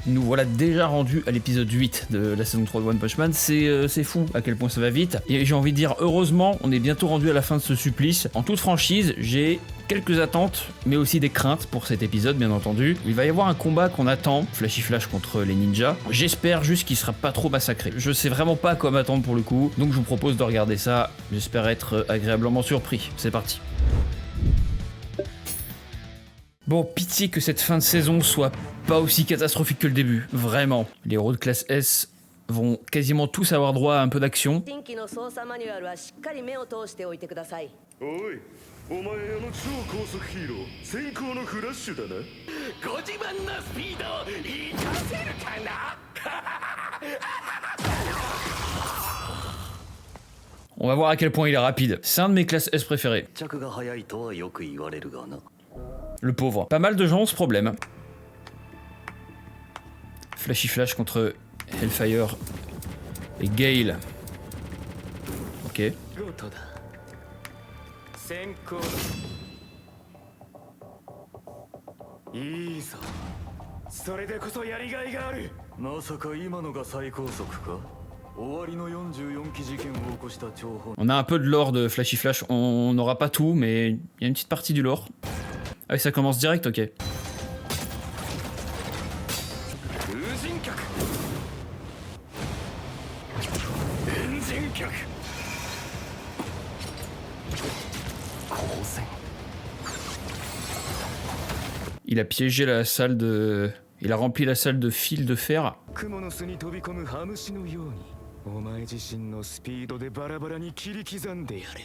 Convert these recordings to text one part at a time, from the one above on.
Nous voilà déjà rendus à l'épisode 8 de la saison 3 de One Punch Man. C'est fou à quel point ça va vite. Et j'ai envie de dire, heureusement, on est bientôt rendu à la fin de ce supplice. En toute franchise, j'ai quelques attentes, mais aussi des craintes pour cet épisode, bien entendu. Il va y avoir un combat qu'on attend, Flashy Flash contre les ninjas. J'espère juste qu'il sera pas trop massacré. Je sais vraiment pas à quoi m'attendre pour le coup, donc je vous propose de regarder ça. J'espère être agréablement surpris. C'est parti. Bon, pitié que cette fin de saison soit pas aussi catastrophique que le début, vraiment. Les héros de classe S vont quasiment tous avoir droit à un peu d'action. On va voir à quel point il est rapide. C'est un de mes classes S préférées. Le pauvre. Pas mal de gens ont ce problème. Flashy Flash contre Hellfire et Gale. Ok. On a un peu de lore de Flashy Flash. On n'aura pas tout, mais il y a une petite partie du lore. Ah oui, ça commence direct, ok. Il a piégé la salle de... Il a rempli la salle de fils de fer.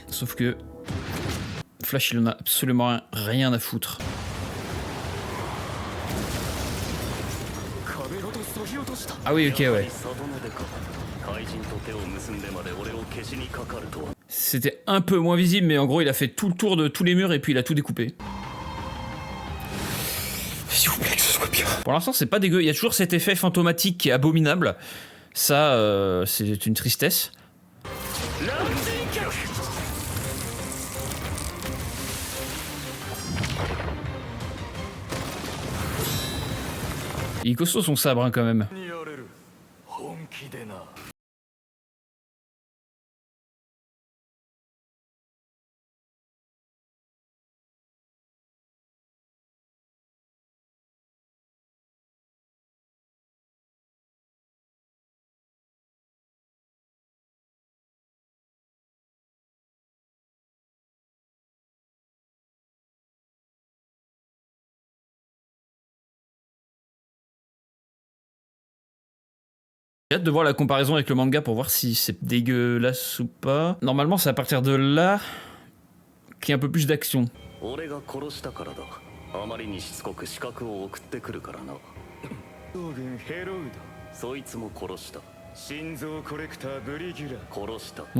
Sauf que... Flash, il en a absolument rien à foutre. Ah oui, ok, ouais. C'était un peu moins visible, mais en gros, il a fait tout le tour de tous les murs et puis il a tout découpé. S'il vous plaît, que ce soit bien. Pour l'instant, c'est pas dégueu. Il y a toujours cet effet fantomatique qui est abominable. Ça, c'est une tristesse. Il est costaud son sabre, hein, quand même. J'ai hâte de voir la comparaison avec le manga pour voir si c'est dégueulasse ou pas. Normalement, c'est à partir de là qu'il y a un peu plus d'action. En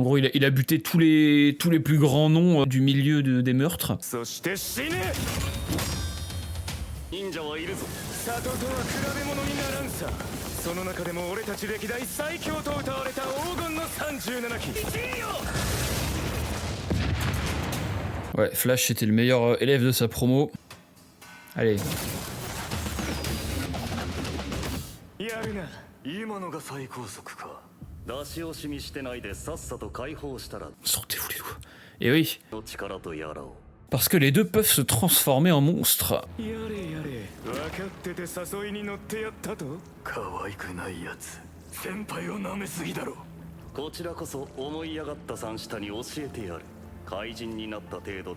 gros, il a buté tous les plus grands noms du milieu des meurtres. Ouais, Flash c'était le meilleur élève de sa promo. Allez. Sortez-vous les doigts. Et oui. Parce que les deux peuvent se transformer en monstres.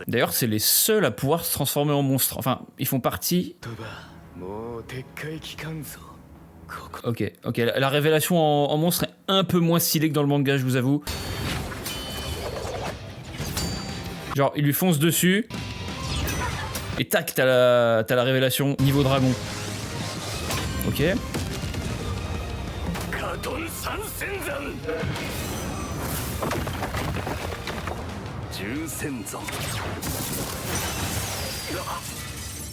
D'ailleurs, c'est les seuls à pouvoir se transformer en monstres. Enfin, ils font partie... Ok, la révélation en monstre est un peu moins stylée que dans le manga, je vous avoue. Genre, il lui fonce dessus. Et tac, t'as la révélation niveau dragon. Ok.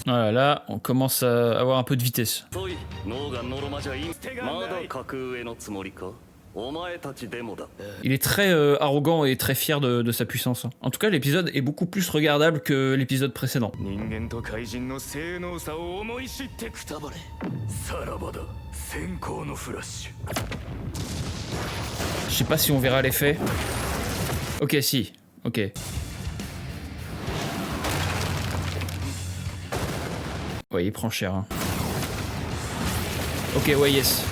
Voilà, là, on commence à avoir un peu de vitesse. Il est très arrogant et très fier de sa puissance. En tout cas, l'épisode est beaucoup plus regardable que l'épisode précédent. Je sais pas si on verra l'effet. Ok, si. Ok. Ouais, il prend cher. Hein. Ok, ouais, yes.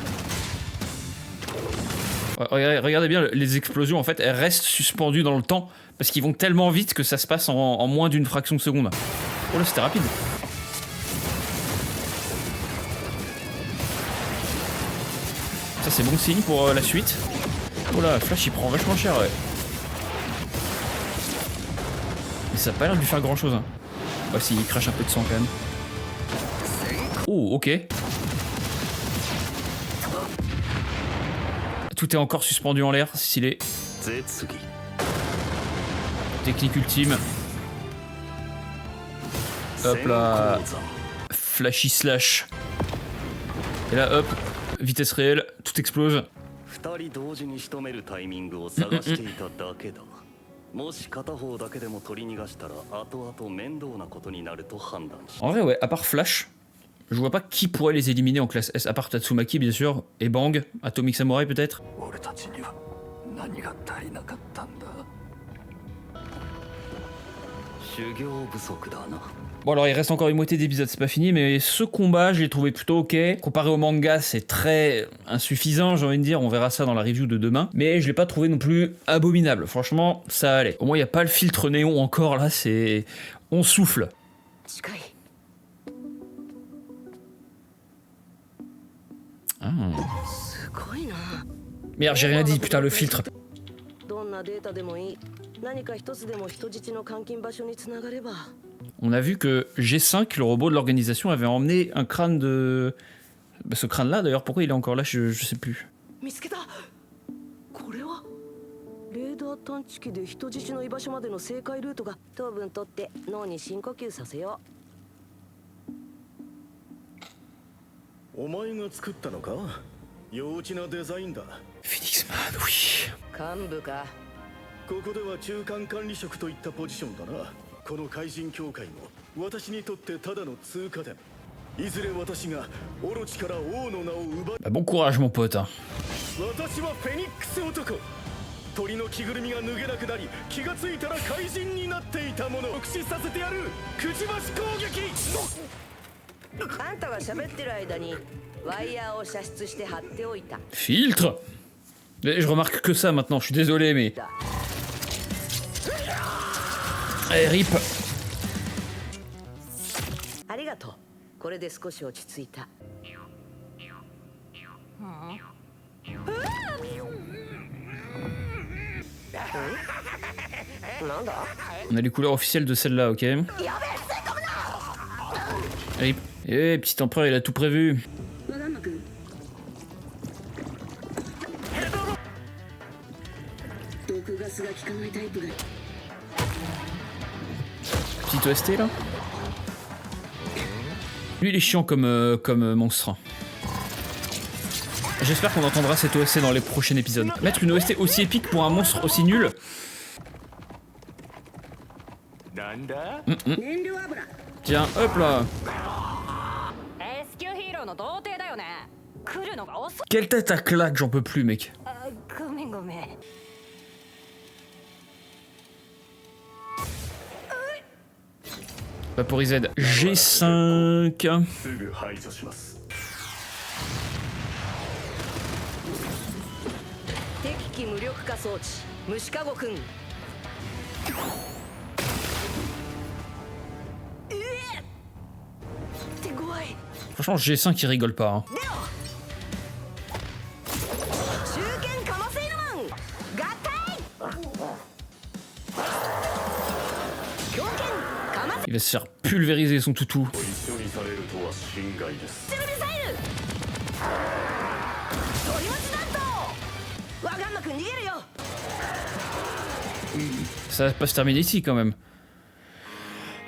Regardez bien, les explosions, en fait, elles restent suspendues dans le temps parce qu'ils vont tellement vite que ça se passe en moins d'une fraction de seconde. Oh là, c'était rapide. Ça, c'est bon signe pour la suite. Oh là, Flash, il prend vachement cher, ouais. Mais ça a pas l'air de lui faire grand-chose. Hein. Ouais, si, il crache un peu de sang, quand même. Oh, ok. Tout est encore suspendu en l'air, stylé. Technique ultime. Hop là. Flashy slash. Et là, hop. Vitesse réelle, tout explose. En vrai, ouais, à part Flash, je vois pas qui pourrait les éliminer en classe S, à part Tatsumaki bien sûr, et Bang, Atomic Samurai peut-être. Bon alors il reste encore une moitié d'épisodes, c'est pas fini, mais ce combat je l'ai trouvé plutôt ok. Comparé au manga c'est très insuffisant, j'ai envie de dire, on verra ça dans la review de demain. Mais je l'ai pas trouvé non plus abominable, franchement ça allait. Au moins il n'y a pas le filtre néon encore là, c'est... on souffle. Ah. Merde, j'ai rien dit, putain, le filtre. On a vu que G5, le robot de l'organisation, avait emmené un crâne de... Bah, ce crâne-là, d'ailleurs, pourquoi il est encore là, je sais plus. Phoenix Man, oui. Bah, bon courage mon pote. Hein. Filtre. Je remarque que ça maintenant, je suis désolé mais... Allez, rip. On a les couleurs officielles de celle-là, ok. Rip. Eh, petit empereur, il a tout prévu. Petit OST là. Lui il est chiant comme monstre. J'espère qu'on entendra cette OST dans les prochains épisodes. Mettre une OST aussi épique pour un monstre aussi nul. Tiens, hop là. Quelle tête à claque, j'en peux plus mec. Vaporised G5. Franchement G5 il rigole pas hein. Il va se faire pulvériser son toutou. Ça va pas se terminer ici quand même.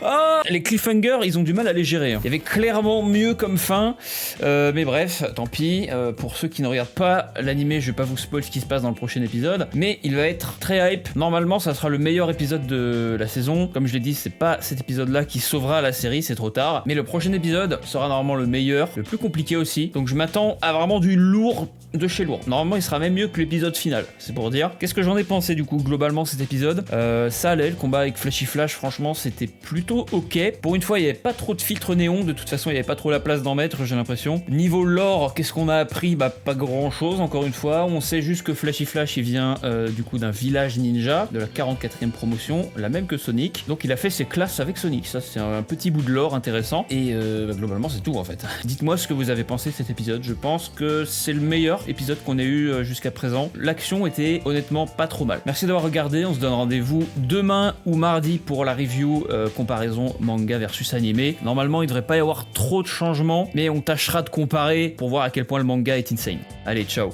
Ah, Les cliffhangers, ils ont du mal à les gérer. Il y avait clairement mieux comme fin, mais bref, tant pis. Pour ceux qui ne regardent pas l'animé, je vais pas vous spoil ce qui se passe dans le prochain épisode, mais il va être très hype. Normalement, ça sera le meilleur épisode de la saison. Comme je l'ai dit, c'est pas cet épisode-là qui sauvera la série, c'est trop tard. Mais le prochain épisode sera normalement le meilleur, le plus compliqué aussi. Donc je m'attends à vraiment du lourd de chez lourd. Normalement, il sera même mieux que l'épisode final, c'est pour dire. Qu'est-ce que j'en ai pensé du coup globalement cet épisode? Ça allait, le combat avec Flashy Flash, franchement, c'était plutôt ok. Pour une fois, il n'y avait pas trop de filtres néons, de toute façon, il n'y avait pas trop la place d'en mettre, j'ai l'impression. Niveau lore, qu'est-ce qu'on a appris? Bah, pas grand-chose, encore une fois. On sait juste que Flashy Flash, il vient du coup d'un village ninja, de la 44e promotion, la même que Sonic. Donc il a fait ses classes avec Sonic, ça c'est un petit bout de lore intéressant. Et bah, globalement, c'est tout en fait. Dites-moi ce que vous avez pensé de cet épisode, je pense que c'est le meilleur épisode qu'on ait eu jusqu'à présent. L'action était honnêtement pas trop mal. Merci d'avoir regardé, on se donne rendez-vous demain ou mardi pour la review comparaison manga versus animé. Normalement il devrait pas y avoir trop de changements, mais on tâchera de comparer pour voir à quel point le manga est insane. Allez, ciao.